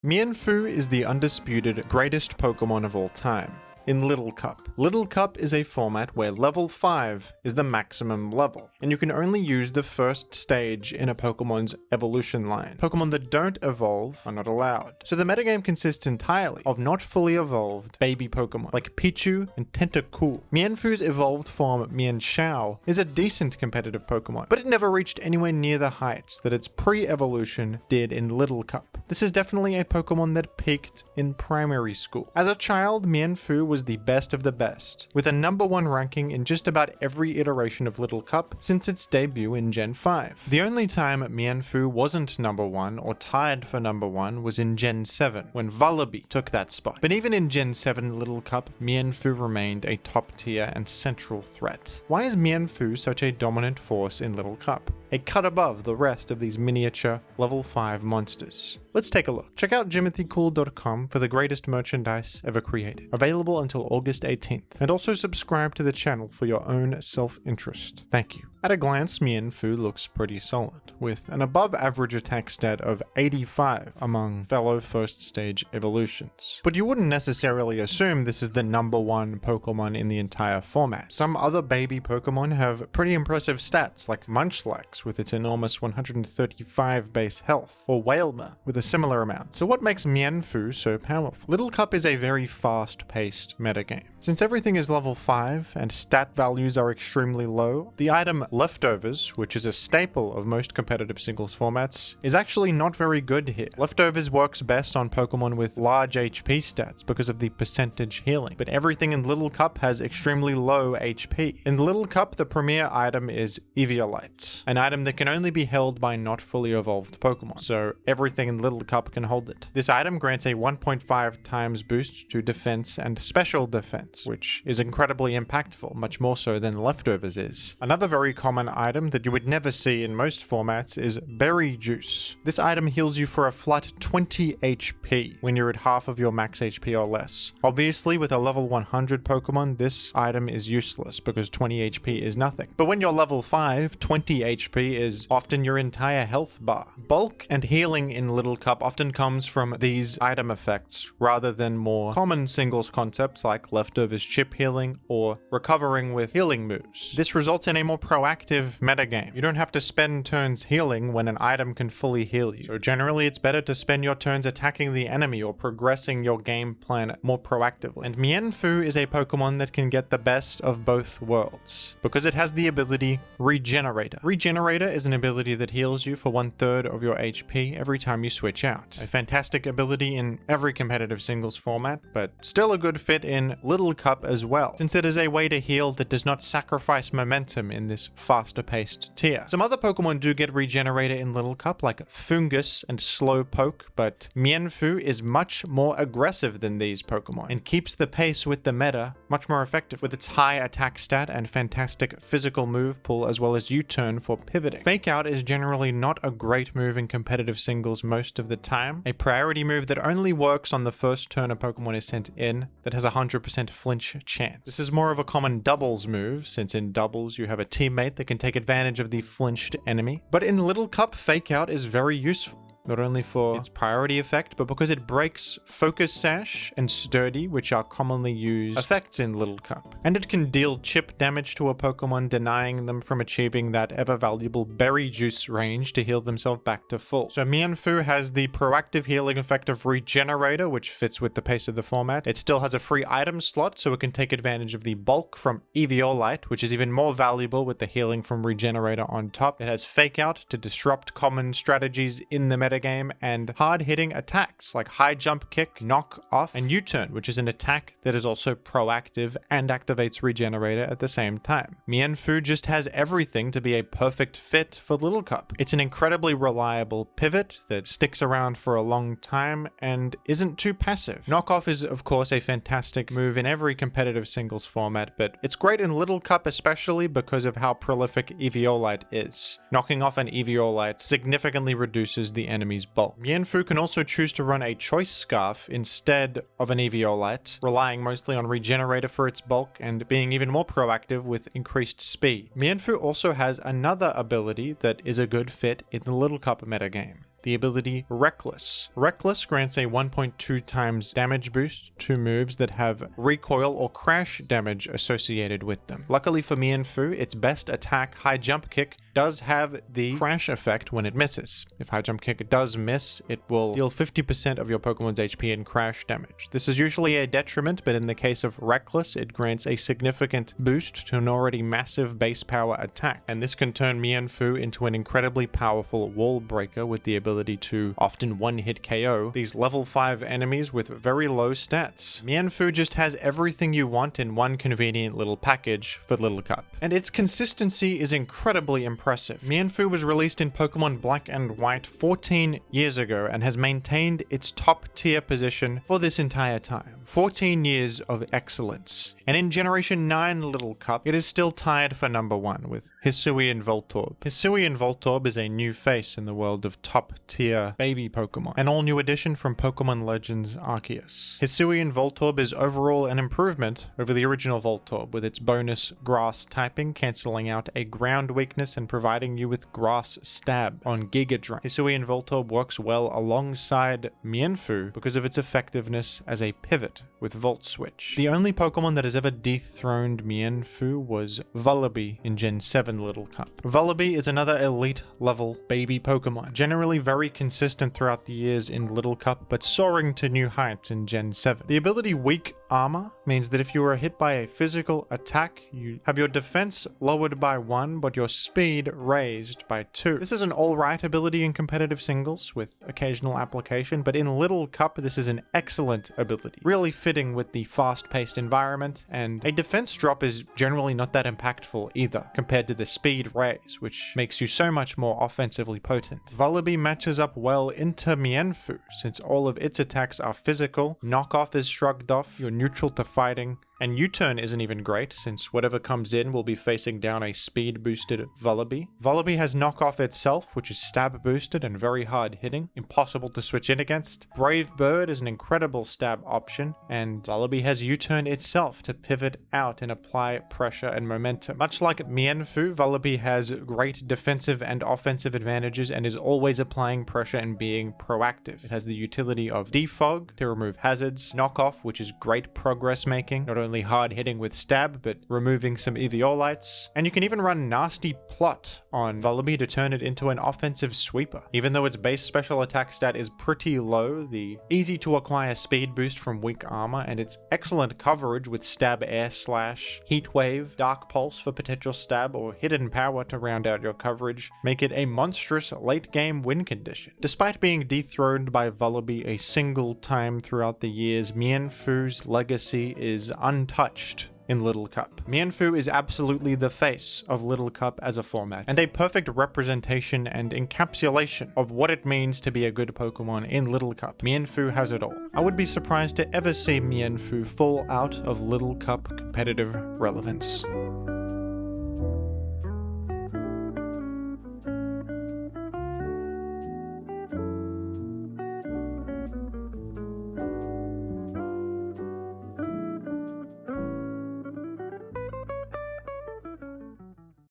Mienfoo is the undisputed greatest Pokemon of all time. In Little Cup. Little Cup is a format where level 5 is the maximum level, and you can only use the first stage in a Pokemon's evolution line. Pokemon that don't evolve are not allowed. So the metagame consists entirely of not fully evolved baby Pokemon, like Pichu and Tentacool. Mienfoo's evolved form Mienshao is a decent competitive Pokemon, but it never reached anywhere near the heights that its pre-evolution did in Little Cup. This is definitely a Pokemon that peaked in primary school. As a child, Mienfoo was the best of the best, with a number 1 ranking in just about every iteration of Little Cup since its debut in Gen 5. The only time Mienfoo wasn't number 1 or tied for number 1 was in Gen 7, when Vullaby took that spot. But even in Gen 7 Little Cup, Mienfoo remained a top tier and central threat. Why is Mienfoo such a dominant force in Little Cup? A cut above the rest of these miniature level 5 monsters. Let's take a look. Check out jimothycool.com for the greatest merchandise ever created. Available until August 18th. And also subscribe to the channel for your own self-interest. Thank you. At a glance, Mienfoo looks pretty solid, with an above average attack stat of 85 among fellow first stage evolutions. But you wouldn't necessarily assume this is the number 1 Pokemon in the entire format. Some other baby Pokemon have pretty impressive stats, like Munchlax with its enormous 135 base health, or Wailmer with a similar amount. So what makes Mienfoo so powerful? Little Cup is a very fast-paced metagame. Since everything is level 5 and stat values are extremely low, the item Leftovers, which is a staple of most competitive singles formats, is actually not very good here. Leftovers works best on Pokemon with large HP stats because of the percentage healing, but everything in Little Cup has extremely low HP. In Little Cup, the premier item is Eviolite, an item that can only be held by not fully evolved Pokemon, so everything in Little Cup can hold it. This item grants a 1.5 times boost to defense and special defense, which is incredibly impactful, much more so than Leftovers is. Another very common item that you would never see in most formats is Berry Juice. This item heals you for a flat 20 HP when you're at half of your max HP or less. Obviously, with a level 100 Pokemon, this item is useless because 20 HP is nothing. But when you're level 5, 20 HP is often your entire health bar. Bulk and healing in Little Cup often comes from these item effects rather than more common singles concepts like Leftovers chip healing or recovering with healing moves. This results in a more proactive metagame. You don't have to spend turns healing when an item can fully heal you. So generally it's better to spend your turns attacking the enemy or progressing your game plan more proactively. And Mienfoo is a Pokemon that can get the best of both worlds because it has the ability Regenerator. Regenerator is an ability that heals you for 1/3 of your HP every time you switch out. A fantastic ability in every competitive singles format, but still a good fit in Little Cup as well, since it is a way to heal that does not sacrifice momentum in this faster paced tier. Some other Pokemon do get Regenerator in Little Cup, like Fungus and Slowpoke, but Mienfoo is much more aggressive than these Pokemon and keeps the pace with the meta much more effective with its high attack stat and fantastic physical move pool as well as U-turn for pivoting. Fake Out is generally not a great move in competitive singles most of the time, a priority move that only works on the first turn a Pokemon is sent in that has a 100% flinch chance. This is more of a common doubles move, since in doubles you have a teammate that can take advantage of the flinched enemy. But in Little Cup, Fake Out is very useful. Not only for its priority effect, but because it breaks Focus Sash and Sturdy, which are commonly used effects in Little Cup. And it can deal chip damage to a Pokemon, denying them from achieving that ever-valuable Berry Juice range to heal themselves back to full. So Mienfoo has the proactive healing effect of Regenerator, which fits with the pace of the format. It still has a free item slot, so it can take advantage of the bulk from Eviolite, which is even more valuable with the healing from Regenerator on top. It has Fake Out to disrupt common strategies in the metagame, and hard-hitting attacks like High Jump Kick, Knock Off, and U-Turn, which is an attack that is also proactive and activates Regenerator at the same time. Mienfoo just has everything to be a perfect fit for Little Cup. It's an incredibly reliable pivot that sticks around for a long time and isn't too passive. Knock Off is of course a fantastic move in every competitive singles format, but it's great in Little Cup especially because of how prolific Eviolite is. Knocking off an Eviolite significantly reduces the enemy's bulk. Mienfoo can also choose to run a Choice Scarf instead of an Eviolite, relying mostly on Regenerator for its bulk and being even more proactive with increased speed. Mienfoo also has another ability that is a good fit in the Little Cup metagame. the ability Reckless. Reckless grants a 1.2 times damage boost to moves that have recoil or crash damage associated with them. Luckily for Mienfoo, its best attack, High Jump Kick, does have the crash effect when it misses. If High Jump Kick does miss, it will deal 50% of your Pokemon's HP in crash damage. This is usually a detriment, but in the case of Reckless, it grants a significant boost to an already massive base power attack, and this can turn Mienfoo into an incredibly powerful wall breaker with the ability to often one-hit KO these level 5 enemies with very low stats. Mienfoo just has everything you want in one convenient little package for Little Cup, and its consistency is incredibly impressive. Mienfoo was released in Pokemon Black and White 14 years ago and has maintained its top tier position for this entire time. 14 years of excellence. And in Generation 9 Little Cup, it is still tied for number 1 with Hisui and Voltorb. Hisui and Voltorb is a new face in the world of top tier baby Pokemon, an all new addition from Pokemon Legends Arceus. Hisui and Voltorb is overall an improvement over the original Voltorb, with its bonus grass typing cancelling out a ground weakness and providing you with grass stab on Giga Drain. Hisui and Voltorb works well alongside Mienfoo because of its effectiveness as a pivot with Volt Switch. The only Pokemon that has ever dethroned Mienfoo was Vullaby in Gen 7 Little Cup. Vullaby is another elite level baby Pokemon, generally very consistent throughout the years in Little Cup, but soaring to new heights in Gen 7. The ability Weak Armor means that if you are hit by a physical attack, you have your defense lowered by 1, but your speed raised by 2. This is an alright ability in competitive singles with occasional application, but in Little Cup this is an excellent ability, really fitting with the fast-paced environment, and a defense drop is generally not that impactful either, compared to the speed raise, which makes you so much more offensively potent. Vullaby matches up well into Mienfoo, since all of its attacks are physical, knockoff is shrugged off, you're neutral to fighting, and U-turn isn't even great, since whatever comes in will be facing down a speed-boosted Vullaby. Vullaby has knockoff itself, which is stab-boosted and very hard-hitting, impossible to switch in against. Brave Bird is an incredible stab option, and Vullaby has U-turn itself to pivot out and apply pressure and momentum. Much like Mienfoo, Vullaby has great defensive and offensive advantages and is always applying pressure and being proactive. It has the utility of Defog to remove hazards, Knockoff, which is great progress making, not only hard hitting with stab, but removing some Eviolites. And you can even run Nasty Plot on Vullaby to turn it into an offensive sweeper. Even though its base special attack stat is pretty low, the easy to acquire speed boost from Weak Armor and its excellent coverage with Stab Air Slash, Heat Wave, Dark Pulse for potential stab, or Hidden Power to round out your coverage make it a monstrous late game win condition. Despite being dethroned by Vullaby a single time throughout the years, Mienfoo's legacy is untouched in Little Cup. Mienfoo is absolutely the face of Little Cup as a format, and a perfect representation and encapsulation of what it means to be a good Pokemon in Little Cup. Mienfoo has it all. I would be surprised to ever see Mienfoo fall out of Little Cup competitive relevance.